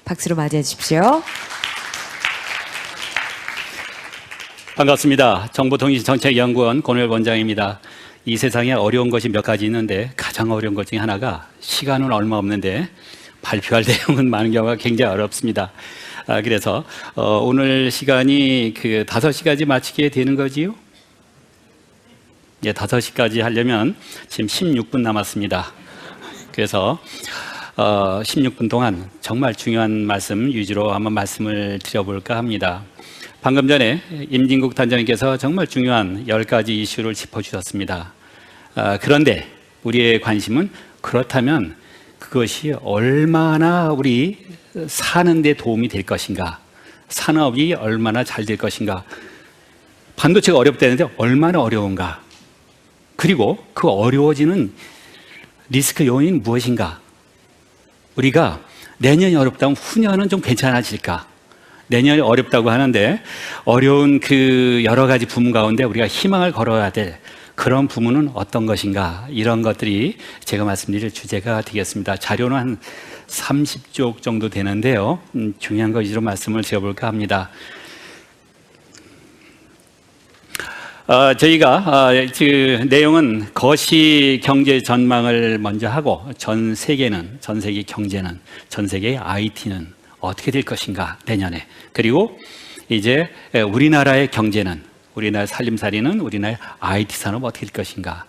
박수로 맞이해 주십시오. 반갑습니다. 정보통신정책연구원 권호열 원장입니다. 이 세상에 어려운 것이 몇 가지 있는데 가장 어려운 것 중에 하나가 시간은 얼마 없는데 발표할 내용은 많은 경우가 굉장히 어렵습니다. 그래서 오늘 시간이 5시까지 마치게 되는 거지요? 예, 5시까지 하려면 지금 16분 남았습니다. 그래서 16분 동안 정말 중요한 말씀 위주로 한번 말씀을 드려볼까 합니다. 방금 전에 임진국 단장님께서 정말 중요한 10가지 이슈를 짚어주셨습니다. 그런데 우리의 관심은 그렇다면 그것이 얼마나 우리 사는 데 도움이 될 것인가, 산업이 얼마나 잘 될 것인가, 반도체가 어렵다는데 얼마나 어려운가, 그리고 그 어려워지는 리스크 요인은 무엇인가, 우리가 내년이 어렵다면 후년은 좀 괜찮아질까, 내년이 어렵다고 하는데 어려운 그 여러 가지 부문 가운데 우리가 희망을 걸어야 될 그런 부문은 어떤 것인가, 이런 것들이 제가 말씀드릴 주제가 되겠습니다. 자료는 한 30쪽 정도 되는데요. 중요한 것 위주로 말씀을 드려볼까 합니다. 저희가 그 내용은 거시 경제 전망을 먼저 하고 전 세계 경제는, 전 세계 IT는 어떻게 될 것인가 내년에, 그리고 이제 우리나라의 경제는, 우리나라 살림살이는, 우리나라의 IT 산업 어떻게 될 것인가,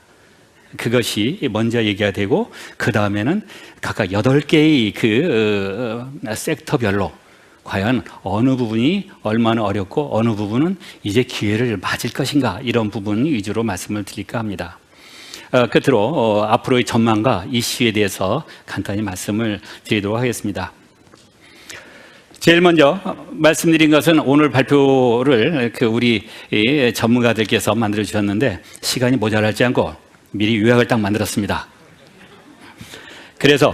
그것이 먼저 얘기가 되고, 그 다음에는 각각 8개의 그 섹터별로 과연 어느 부분이 얼마나 어렵고 어느 부분은 이제 기회를 맞을 것인가, 이런 부분 위주로 말씀을 드릴까 합니다. 끝으로 앞으로의 전망과 이슈에 대해서 간단히 말씀을 드리도록 하겠습니다. 제일 먼저 말씀드린 것은 오늘 발표를 우리 전문가들께서 만들어 주셨는데 시간이 모자라지 않고 미리 요약을 딱 만들었습니다. 그래서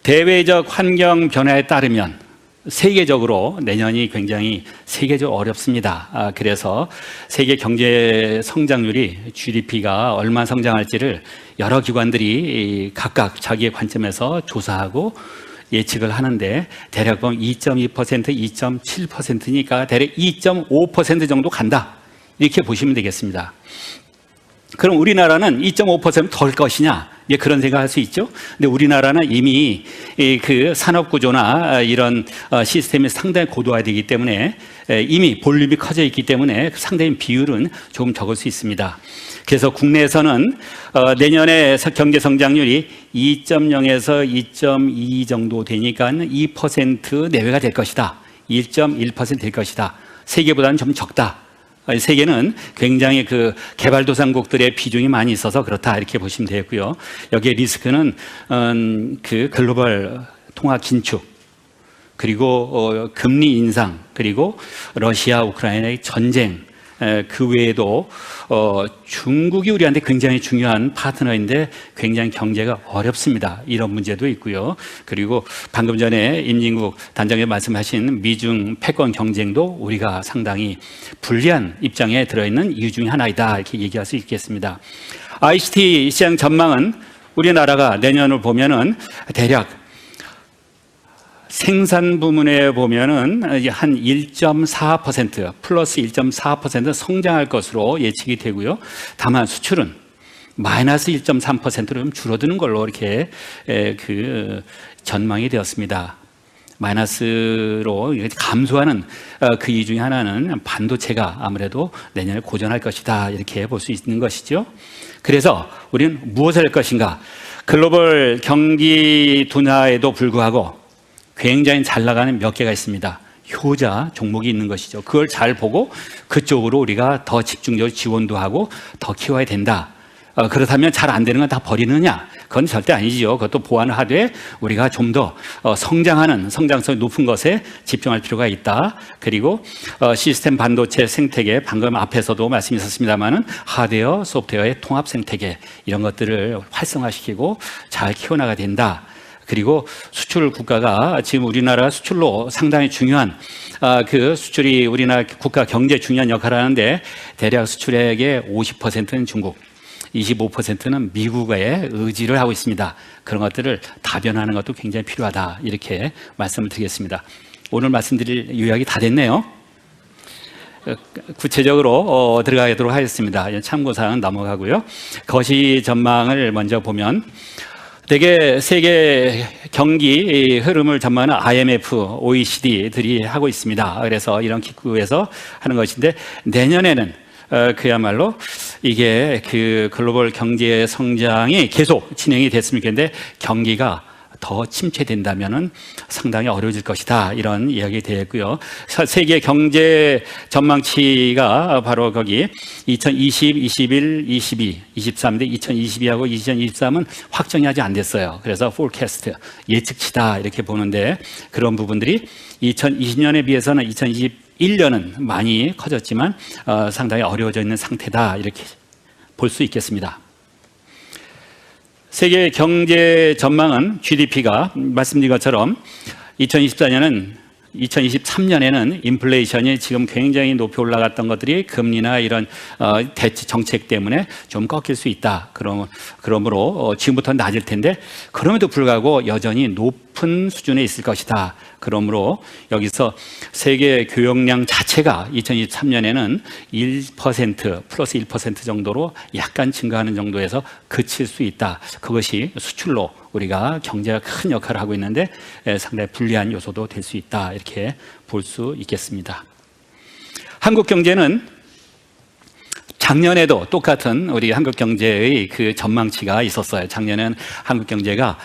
대외적 환경 변화에 따르면 세계적으로 내년이 굉장히 세계적으로 어렵습니다. 그래서 세계 경제 성장률이 GDP가 얼마 성장할지를 여러 기관들이 각각 자기의 관점에서 조사하고 예측을 하는데 대략 보면 2.2%, 2.7%니까 대략 2.5% 정도 간다, 이렇게 보시면 되겠습니다. 그럼 우리나라는 2.5% 덜 것이냐, 그런 생각할 수 있죠. 근데 우리나라는 이미 그 산업 구조나 이런 시스템이 상당히 고도화되기 때문에 이미 볼륨이 커져 있기 때문에 상당히 비율은 조금 적을 수 있습니다. 그래서 국내에서는 내년에 경제 성장률이 2.0에서 2.2 정도 되니까 2% 내외가 될 것이다, 1.1% 될 것이다. 세계보다는 좀 적다. 세계는 굉장히 그 개발도상국들의 비중이 많이 있어서 그렇다, 이렇게 보시면 되겠고요. 여기에 리스크는 그 글로벌 통화 긴축, 그리고 금리 인상, 그리고 러시아 우크라이나의 전쟁, 그 외에도 중국이 우리한테 굉장히 중요한 파트너인데 굉장히 경제가 어렵습니다, 이런 문제도 있고요. 그리고 방금 전에 임진국 단장님 말씀하신 미중 패권 경쟁도 우리가 상당히 불리한 입장에 들어있는 이유 중에 하나이다, 이렇게 얘기할 수 있겠습니다. ICT 시장 전망은 우리나라가 내년을 보면은 대략 생산 부문에 보면은 한 1.4% 플러스 1.4% 성장할 것으로 예측이 되고요. 다만 수출은 마이너스 1.3%로 좀 줄어드는 걸로 이렇게 그 전망이 되었습니다. 마이너스로 감소하는 그 이유 중에 하나는 반도체가 아무래도 내년에 고전할 것이다, 이렇게 볼 수 있는 것이죠. 그래서 우리는 무엇을 할 것인가? 글로벌 경기 둔화에도 불구하고 굉장히 잘 나가는 몇 개가 있습니다. 효자 종목이 있는 것이죠. 그걸 잘 보고 그쪽으로 우리가 더 집중적으로 지원도 하고 더 키워야 된다. 그렇다면 잘 안 되는 건 다 버리느냐? 그건 절대 아니지요. 그것도 보완을 하되 우리가 좀 더 성장하는, 성장성이 높은 것에 집중할 필요가 있다. 그리고 시스템 반도체 생태계, 방금 앞에서도 말씀이 있었습니다만은 하드웨어, 소프트웨어의 통합 생태계, 이런 것들을 활성화시키고 잘 키워나가야 된다. 그리고 수출 국가가 지금 우리나라 수출로 상당히 중요한 그 수출이 우리나라 국가 경제 중요한 역할을 하는데 대략 수출액의 50%는 중국, 25%는 미국의 의지를 하고 있습니다. 그런 것들을 다변하는 것도 굉장히 필요하다. 이렇게 말씀을 드리겠습니다. 오늘 말씀드릴 요약이 다 됐네요. 구체적으로 들어가도록 하겠습니다. 참고사항은 넘어가고요. 거시 전망을 먼저 보면 대개 세계 경기 흐름을 전망하는 IMF, OECD들이 하고 있습니다. 그래서 이런 기구에서 하는 것인데 내년에는 그야말로 이게 그 글로벌 경제 성장이 계속 진행이 됐으면 좋겠는데 경기가 더 침체된다면은 상당히 어려워질 것이다. 이런 이야기 되었고요. 세계 경제 전망치가 바로 거기 2020, 21, 22, 23인데 2022하고 2023은 확정이 아직 안 됐어요. 그래서 forecast, 예측치다 이렇게 보는데 그런 부분들이 2020년에 비해서는 2021년은 많이 커졌지만 상당히 어려워져 있는 상태다. 이렇게 볼 수 있겠습니다. 세계 경제 전망은 GDP가 말씀드린 것처럼 2023년에는 인플레이션이 지금 굉장히 높이 올라갔던 것들이 금리나 이런 대치 정책 때문에 좀 꺾일 수 있다. 그러므로 지금부터 낮을 텐데 그럼에도 불구하고 여전히 높은 수준에 있을 것이다. 그러므로 여기서 세계 교역량 자체가 2023년에는 1% 플러스 1% 정도로 약간 증가하는 정도에서 그칠 수 있다. 그것이 수출로 우리가 경제가 큰 역할을 하고 있는데 상당히 불리한 요소도 될 수 있다. 이렇게 볼 수 있겠습니다. 한국 경제는 작년에도 똑같은 우리 한국 경제의 그 전망치가 있었어요. 작년에는 한국 경제가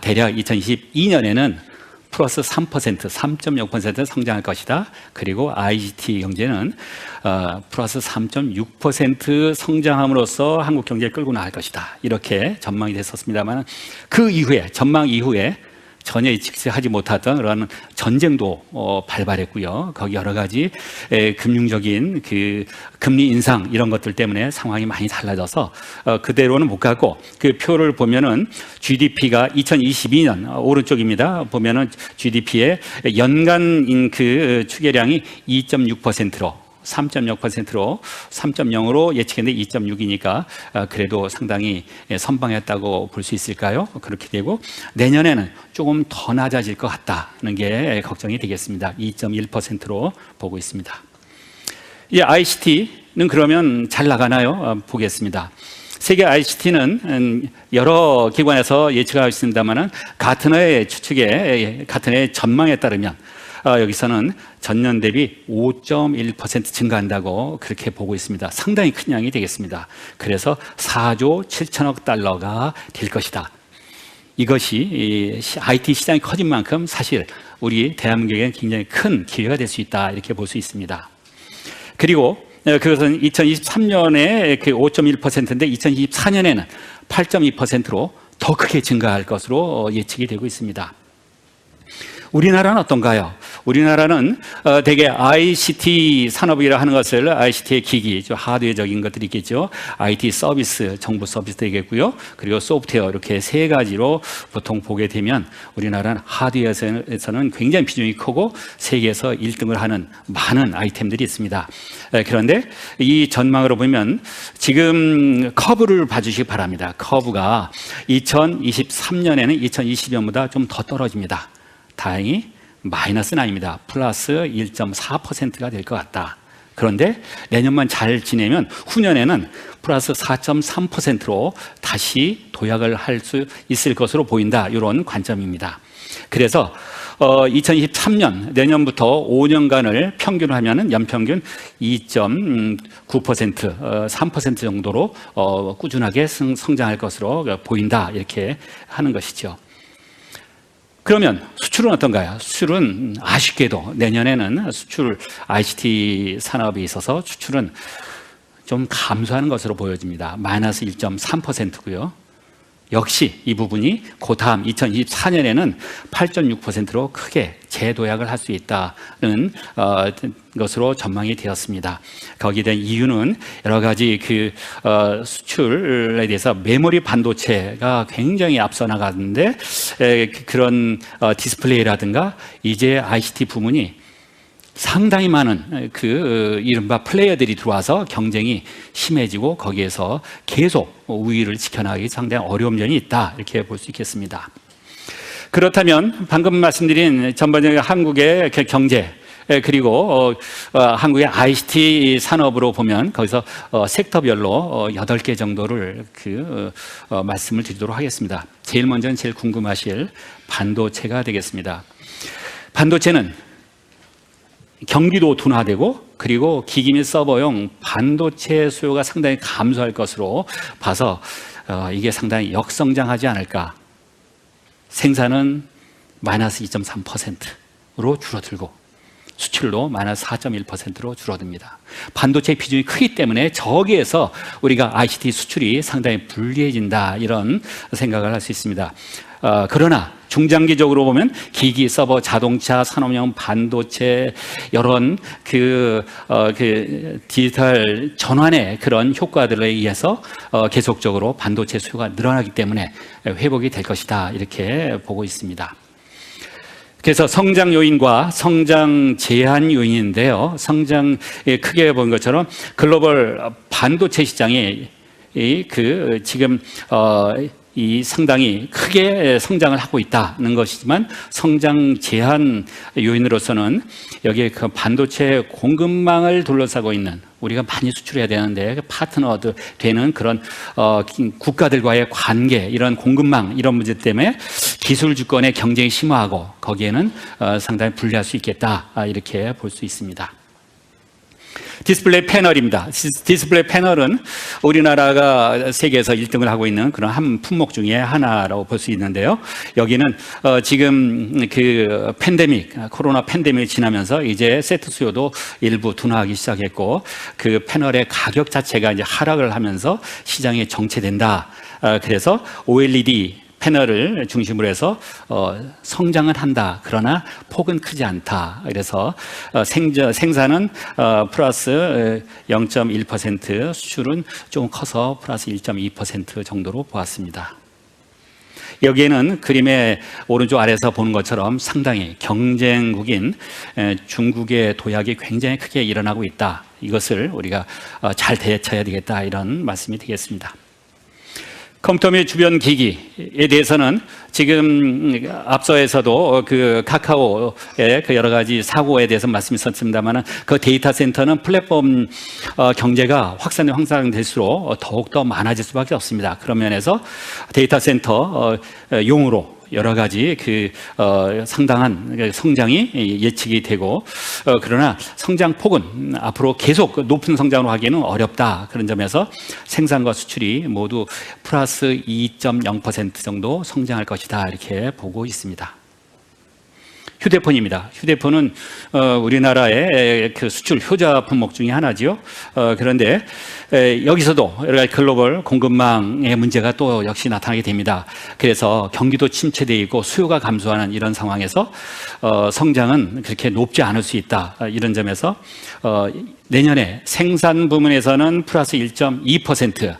대략 2022년에는 플러스 3%, 3.0% 성장할 것이다. 그리고 ICT 경제는 플러스 3.6% 성장함으로써 한국 경제를 끌고 나갈 것이다. 이렇게 전망이 됐었습니다만 그 이후에 전망 이후에 전혀 예측하지 못했던 그런 전쟁도 발발했고요. 거기 여러 가지 금융적인 그 금리 인상 이런 것들 때문에 상황이 많이 달라져서 그대로는 못 가고 그 표를 보면은 GDP가 2022년 오른쪽입니다. 보면은 GDP의 연간 그 추계량이 2.6%로 3.0%로 3.0으로 예측했는데 2.6이니까 그래도 상당히 선방했다고 볼 수 있을까요? 그렇게 되고 내년에는 조금 더 낮아질 것 같다는 게 걱정이 되겠습니다. 2.1%로 보고 있습니다. 이 ICT는 그러면 잘 나가나요? 보겠습니다. 세계 ICT는 여러 기관에서 예측하고 있습니다만은 가트너의 추측에 가트너의 전망에 따르면 여기서는 전년 대비 5.1% 증가한다고 그렇게 보고 있습니다. 상당히 큰 양이 되겠습니다. 그래서 4조 7천억 달러가 될 것이다. 이것이 IT 시장이 커진 만큼 사실 우리 대한민국에는 굉장히 큰 기회가 될 수 있다. 이렇게 볼 수 있습니다. 그리고 그것은 2023년에 그 5.1%인데 2024년에는 8.2%로 더 크게 증가할 것으로 예측이 되고 있습니다. 우리나라는 어떤가요? 우리나라는 대개 ICT 산업이라 하는 것을 ICT의 기기, 하드웨어적인 것들이 있겠죠. IT 서비스, 정부 서비스 되겠고요. 그리고 소프트웨어 이렇게 세 가지로 보통 보게 되면 우리나라는 하드웨어에서는 굉장히 비중이 크고 세계에서 1등을 하는 많은 아이템들이 있습니다. 그런데 이 전망으로 보면 지금 커브를 봐주시기 바랍니다. 커브가 2023년에는 2020년보다 좀 더 떨어집니다. 다행히 마이너스는 아닙니다. 플러스 1.4%가 될 것 같다. 그런데 내년만 잘 지내면 후년에는 플러스 4.3%로 다시 도약을 할 수 있을 것으로 보인다. 이런 관점입니다. 그래서 2023년 내년부터 5년간을 평균하면은 연평균 2.9%, 3% 정도로 꾸준하게 성장할 것으로 보인다. 이렇게 하는 것이죠. 그러면 수출은 어떤가요? 수출은 아쉽게도 내년에는 수출 ICT 산업에 있어서 수출은 좀 감소하는 것으로 보여집니다. 마이너스 1.3%고요. 역시 이 부분이 그 다음 2024년에는 8.6%로 크게 재도약을 할 수 있다는 것으로 전망이 되었습니다. 거기에 대한 이유는 여러 가지 그 수출에 대해서 메모리 반도체가 굉장히 앞서 나가는데 그런 디스플레이라든가 이제 ICT 부문이 상당히 많은 이른바 플레이어들이 들어와서 경쟁이 심해지고 거기에서 계속 우위를 지켜나가기 상당히 어려운 면이 있다, 이렇게 볼 수 있겠습니다. 그렇다면 방금 말씀드린 전반적인 한국의 경제, 그리고 한국의 ICT 산업으로 보면 거기서 섹터별로 8개 정도를 말씀을 드리도록 하겠습니다. 제일 먼저는 제일 궁금하실 반도체가 되겠습니다. 반도체는 경기도 둔화되고 그리고 기기 및 서버용 반도체 수요가 상당히 감소할 것으로 봐서 이게 상당히 역성장하지 않을까. 생산은 마이너스 2.3%로 줄어들고 수출도 마이너스 4.1%로 줄어듭니다. 반도체 비중이 크기 때문에 저기에서 우리가 ICT 수출이 상당히 불리해진다, 이런 생각을 할 수 있습니다. 그러나 중장기적으로 보면 기기, 서버, 자동차, 산업용 반도체 이런 디지털 전환의 그런 효과들에 의해서 계속적으로 반도체 수요가 늘어나기 때문에 회복이 될 것이다, 이렇게 보고 있습니다. 그래서 성장 요인과 성장 제한 요인인데요. 성장 크게 본 것처럼 글로벌 반도체 시장이 지금 상당히 크게 성장을 하고 있다는 것이지만 성장 제한 요인으로서는 여기에 반도체 공급망을 둘러싸고 있는, 우리가 많이 수출해야 되는데 파트너도 되는 그런 국가들과의 관계, 이런 공급망, 이런 문제 때문에 기술 주권의 경쟁이 심화하고 거기에는 상당히 불리할 수 있겠다, 이렇게 볼 수 있습니다. 디스플레이 패널입니다. 디스플레이 패널은 우리나라가 세계에서 1등을 하고 있는 그런 한 품목 중에 하나라고 볼 수 있는데요. 여기는 지금 코로나 팬데믹이 지나면서 이제 세트 수요도 일부 둔화하기 시작했고 패널의 가격 자체가 이제 하락을 하면서 시장에 정체된다. 그래서 OLED 패널을 중심으로 해서 성장은 한다. 그러나 폭은 크지 않다. 그래서 생산은 플러스 0.1%, 수출은 조금 커서 플러스 1.2% 정도로 보았습니다. 여기에는 그림의 오른쪽 아래에서 보는 것처럼 상당히 경쟁국인 중국의 도약이 굉장히 크게 일어나고 있다. 이것을 우리가 잘 대처해야 되겠다, 이런 말씀이 되겠습니다. 컴퓨터 및 주변 기기에 대해서는 지금 앞서에서도 카카오의 여러 가지 사고에 대해서 말씀드렸습니다만 데이터 센터는 플랫폼 경제가 확산될수록 더욱더 많아질 수밖에 없습니다. 그런 면에서 데이터 센터 용으로 여러 가지 상당한 성장이 예측이 되고 그러나 성장폭은 앞으로 계속 높은 성장으로 하기에는 어렵다. 그런 점에서 생산과 수출이 모두 플러스 2.0% 정도 성장할 것이다, 이렇게 보고 있습니다. 휴대폰입니다. 휴대폰은 우리나라의 수출 효자 품목 중에 하나죠. 그런데 여기서도 여러 가지 글로벌 공급망의 문제가 또 역시 나타나게 됩니다. 그래서 경기도 침체되어 있고 수요가 감소하는 이런 상황에서 성장은 그렇게 높지 않을 수 있다. 이런 점에서 내년에 생산 부문에서는 플러스 1.2%,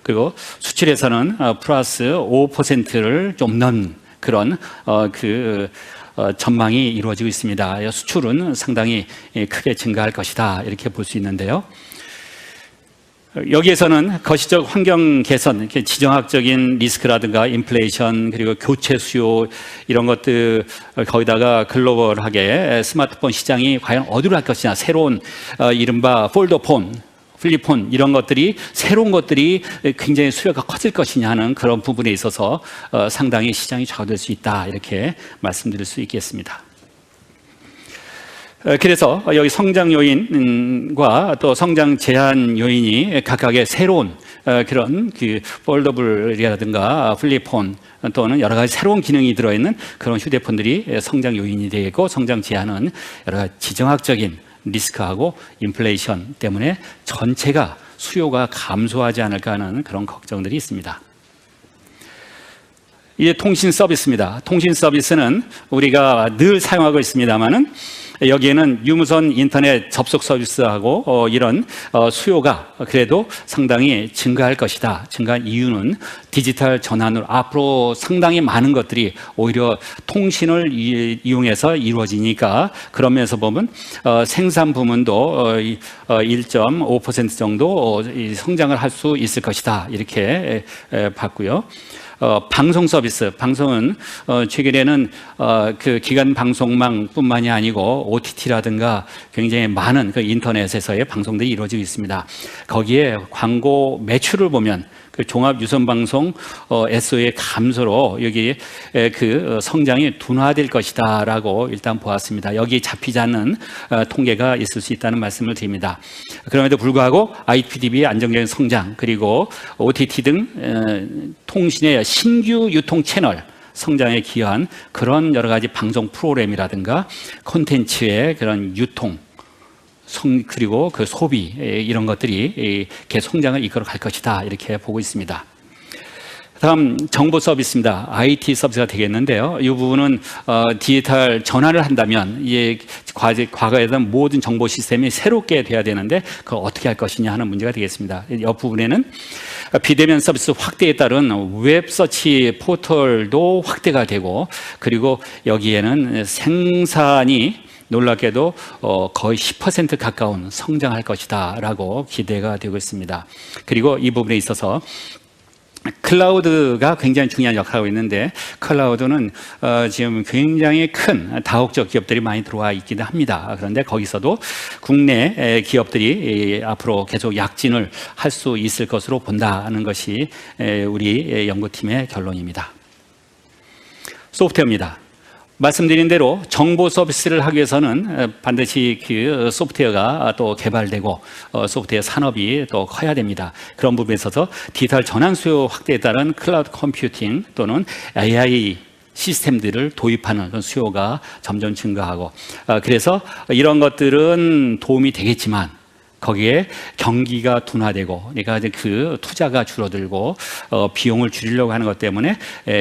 그리고 수출에서는 플러스 5%를 좀 넘는 그런 전망이 이루어지고 있습니다. 수출은 상당히 크게 증가할 것이다, 이렇게 볼 수 있는데요. 여기에서는 거시적 환경 개선, 지정학적인 리스크라든가 인플레이션, 그리고 교체 수요, 이런 것들, 거기다가 글로벌하게 스마트폰 시장이 과연 어디로 갈 것이냐, 새로운 이른바 폴더폰, 플립폰, 이런 것들이, 새로운 것들이 굉장히 수요가 커질 것이냐 하는 그런 부분에 있어서 상당히 시장이 좌우될 수 있다, 이렇게 말씀드릴 수 있겠습니다. 그래서 여기 성장 요인과 또 성장 제한 요인이 각각의 새로운 그런 폴더블이라든가 플립폰 또는 여러 가지 새로운 기능이 들어있는 그런 휴대폰들이 성장 요인이 되고, 성장 제한은 여러 가지 지정학적인 리스크하고 인플레이션 때문에 전체가 수요가 감소하지 않을까 하는 그런 걱정들이 있습니다. 이제 통신 서비스입니다. 통신 서비스는 우리가 늘 사용하고 있습니다만은 여기에는 유무선 인터넷 접속 서비스하고 이런 수요가 그래도 상당히 증가할 것이다. 증가한 이유는 디지털 전환으로 앞으로 상당히 많은 것들이 오히려 통신을 이용해서 이루어지니까 그런 면에서 보면 생산 부문도 1.5% 정도 성장을 할 수 있을 것이다. 이렇게 봤고요. 방송 서비스, 방송은 최근에는 그 기관 방송망뿐만이 아니고 OTT라든가 굉장히 많은 그 인터넷에서의 방송들이 이루어지고 있습니다. 거기에 광고 매출을 보면 그 종합 유선 방송 SO의 감소로 여기 그 성장이 둔화될 것이다라고 일단 보았습니다. 여기 잡히지 않는 통계가 있을 수 있다는 말씀을 드립니다. 그럼에도 불구하고 IPTV의 안정적인 성장 그리고 OTT 등 통신의 신규 유통 채널 성장에 기여한 그런 여러 가지 방송 프로그램이라든가 콘텐츠의 그런 유통 그리고 그 소비 이런 것들이 계속 성장을 이끌어 갈 것이다 이렇게 보고 있습니다. 다음 정보 서비스입니다. IT 서비스가 되겠는데요. 이 부분은 디지털 전환을 한다면 과거에던 모든 정보 시스템이 새롭게 돼야 되는데 그걸 어떻게 할 것이냐 하는 문제가 되겠습니다. 이 부분에는 비대면 서비스 확대에 따른 웹 서치 포털도 확대가 되고 그리고 여기에는 생산이 놀랍게도 거의 10% 가까운 성장할 것이다 라고 기대가 되고 있습니다. 그리고 이 부분에 있어서 클라우드가 굉장히 중요한 역할을 하고 있는데 클라우드는 지금 굉장히 큰 다국적 기업들이 많이 들어와 있기도 합니다. 그런데 거기서도 국내 기업들이 앞으로 계속 약진을 할 수 있을 것으로 본다는 것이 우리 연구팀의 결론입니다. 소프트웨어입니다. 말씀드린 대로 정보 서비스를 하기 위해서는 반드시 그 소프트웨어가 또 개발되고 소프트웨어 산업이 또 커야 됩니다. 그런 부분에 있어서 디지털 전환 수요 확대에 따른 클라우드 컴퓨팅 또는 AI 시스템들을 도입하는 그런 수요가 점점 증가하고 그래서 이런 것들은 도움이 되겠지만 거기에 경기가 둔화되고 그러니까 그 투자가 줄어들고 비용을 줄이려고 하는 것 때문에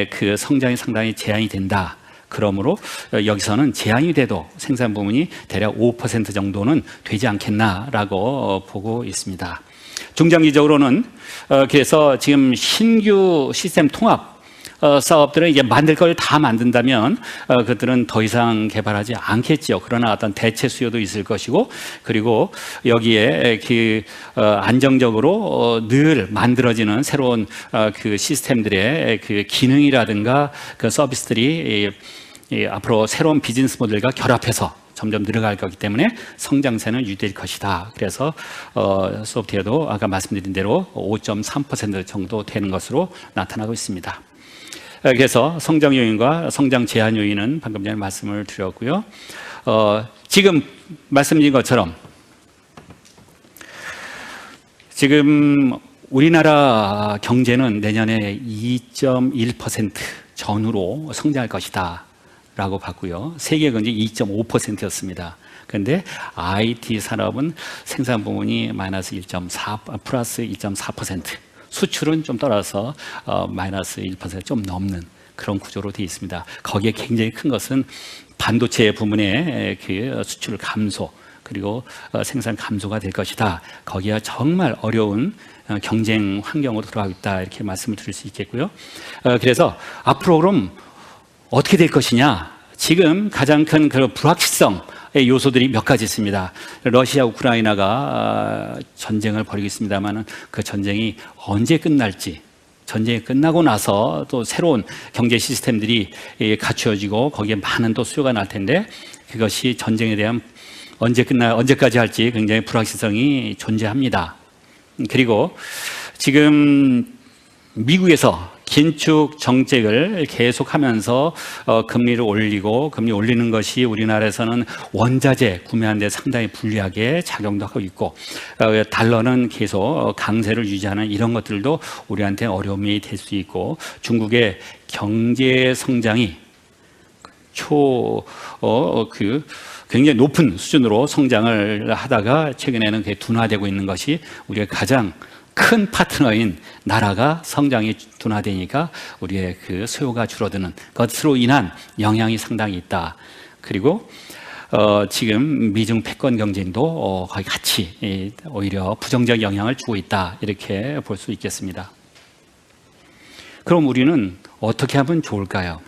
그 성장이 상당히 제한이 된다. 그러므로 여기서는 제한이 돼도 생산 부문이 대략 5% 정도는 되지 않겠나라고 보고 있습니다. 중장기적으로는 그래서 지금 신규 시스템 통합 사업들은 이제 만들 걸 다 만든다면 그들은 더 이상 개발하지 않겠죠. 그러나 어떤 대체 수요도 있을 것이고 그리고 여기에 그 안정적으로 늘 만들어지는 새로운 그 시스템들의 그 기능이라든가 그 서비스들이 앞으로 새로운 비즈니스 모델과 결합해서 점점 늘어갈 거기 때문에 성장세는 유지될 것이다. 그래서 소프트웨어도 아까 말씀드린 대로 5.3% 정도 되는 것으로 나타나고 있습니다. 그래서 성장 요인과 성장 제한 요인은 방금 전에 말씀을 드렸고요. 지금 말씀드린 것처럼 지금 우리나라 경제는 내년에 2.1% 전후로 성장할 것이다 라고 봤고요. 세계 경제 2.5%였습니다. 그런데 IT 산업은 생산 부문이 마이너스 1.4, 플러스 2.4%, 수출은 좀 떨어져서 마이너스 1% 좀 넘는 그런 구조로 되어 있습니다. 거기에 굉장히 큰 것은 반도체 부문의 그 수출 감소 그리고 생산 감소가 될 것이다. 거기가 정말 어려운 경쟁 환경으로 들어가고 있다 이렇게 말씀을 드릴 수 있겠고요. 그래서 앞으로 그럼 어떻게 될 것이냐? 지금 가장 큰 그런 불확실성의 요소들이 몇 가지 있습니다. 러시아 우크라이나가 전쟁을 벌이고 있습니다만 그 전쟁이 언제 끝날지 전쟁이 끝나고 나서 또 새로운 경제 시스템들이 갖추어지고 거기에 많은 또 수요가 날 텐데 그것이 전쟁에 대한 언제까지 할지 굉장히 불확실성이 존재합니다. 그리고 지금 미국에서 긴축 정책을 계속하면서 금리를 올리고 금리 올리는 것이 우리나라에서는 원자재 구매하는 데 상당히 불리하게 작용도 하고 있고 달러는 계속 강세를 유지하는 이런 것들도 우리한테 어려움이 될 수 있고 중국의 경제 성장이 굉장히 높은 수준으로 성장을 하다가 최근에는 그게 둔화되고 있는 것이 우리가 가장 큰 파트너인 나라가 성장이 둔화되니까 우리의 그 수요가 줄어드는 것으로 인한 영향이 상당히 있다. 그리고 지금 미중 패권 경쟁도 거의 같이 오히려 부정적 영향을 주고 있다 이렇게 볼 수 있겠습니다. 그럼 우리는 어떻게 하면 좋을까요?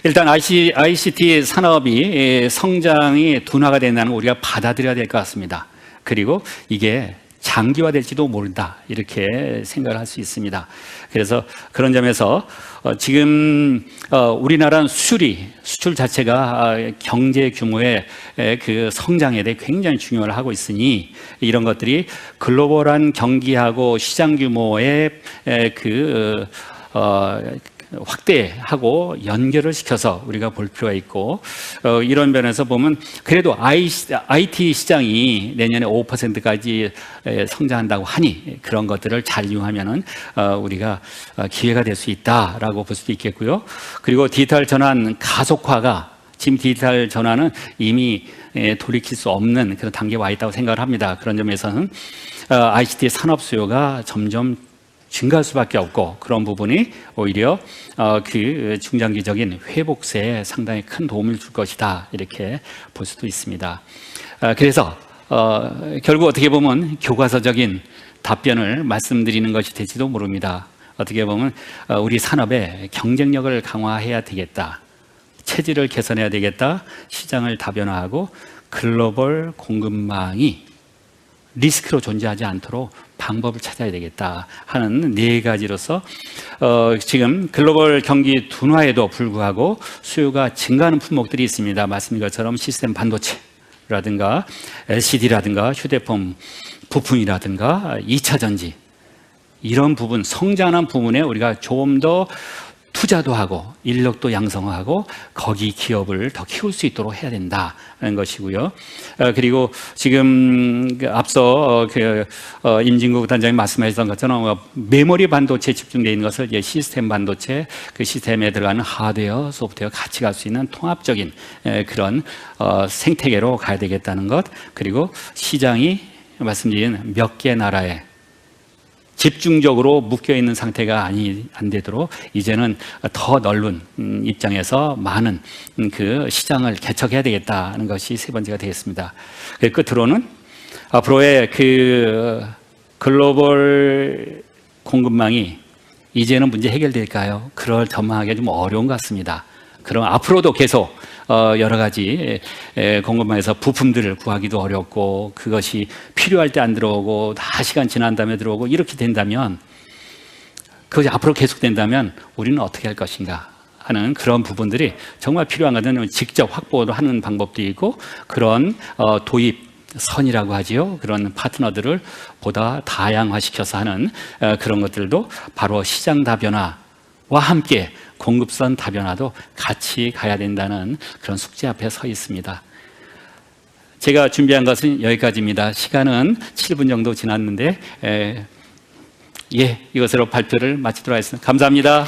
일단 ICT 산업이 성장이 둔화가 된다는 걸 우리가 받아들여야 될 것 같습니다. 그리고 이게 장기화될지도 모른다 이렇게 생각을 할 수 있습니다. 그래서 그런 점에서 지금 우리나라는 수출 자체가 경제 규모의 그 성장에 대해 굉장히 중요를 하고 있으니 이런 것들이 글로벌한 경기하고 시장 규모의 확대하고 연결을 시켜서 우리가 볼 필요가 있고 이런 면에서 보면 그래도 IT 시장이 내년에 5%까지 성장한다고 하니 그런 것들을 잘 이용하면은 우리가 기회가 될 수 있다라고 볼 수도 있겠고요. 그리고 디지털 전환 가속화가 지금 디지털 전환은 이미 돌이킬 수 없는 그런 단계에 와 있다고 생각을 합니다. 그런 점에서는 ICT 산업 수요가 점점 증가할 수밖에 없고 그런 부분이 오히려 그 중장기적인 회복세에 상당히 큰 도움을 줄 것이다 이렇게 볼 수도 있습니다. 그래서 결국 어떻게 보면 교과서적인 답변을 말씀드리는 것이 될지도 모릅니다. 어떻게 보면 우리 산업의 경쟁력을 강화해야 되겠다. 체질을 개선해야 되겠다. 시장을 다변화하고 글로벌 공급망이 리스크로 존재하지 않도록 방법을 찾아야 되겠다 하는 네 가지로서 지금 글로벌 경기 둔화에도 불구하고 수요가 증가하는 품목들이 있습니다. 말씀드린 것처럼 시스템 반도체라든가 LCD라든가 휴대폰 부품이라든가 2차 전지 이런 부분 성장하는 부분에 우리가 좀 더 투자도 하고 인력도 양성하고 거기 기업을 더 키울 수 있도록 해야 된다는 것이고요. 그리고 지금 앞서 임진국 단장님 말씀하셨던 것처럼 메모리 반도체에 집중되어 있는 것을 이제 시스템 반도체 그 시스템에 들어가는 하드웨어, 소프트웨어 같이 갈 수 있는 통합적인 그런 생태계로 가야 되겠다는 것. 그리고 시장이 말씀드린 몇 개 나라에 집중적으로 묶여있는 상태가 안 되도록 이제는 더 넓은 입장에서 많은 그 시장을 개척해야 되겠다는 것이 세 번째가 되겠습니다. 끝으로는 앞으로의 그 글로벌 공급망이 이제는 문제 해결될까요? 그럴 전망하기가 좀 어려운 것 같습니다. 그럼 앞으로도 계속 여러 가지 공급망에서 부품들을 구하기도 어렵고 그것이 필요할 때 안 들어오고 다 시간 지난 다음에 들어오고 이렇게 된다면 그것이 앞으로 계속된다면 우리는 어떻게 할 것인가 하는 그런 부분들이 정말 필요한 것은 직접 확보하는 방법도 있고 그런 도입선이라고 하지요. 그런 파트너들을 보다 다양화시켜서 하는 그런 것들도 바로 시장 다변화와 함께 공급선 다변화도 같이 가야 된다는 그런 숙제 앞에 서 있습니다. 제가 준비한 것은 여기까지입니다. 시간은 7분 정도 지났는데 이것으로 발표를 마치도록 하겠습니다. 감사합니다.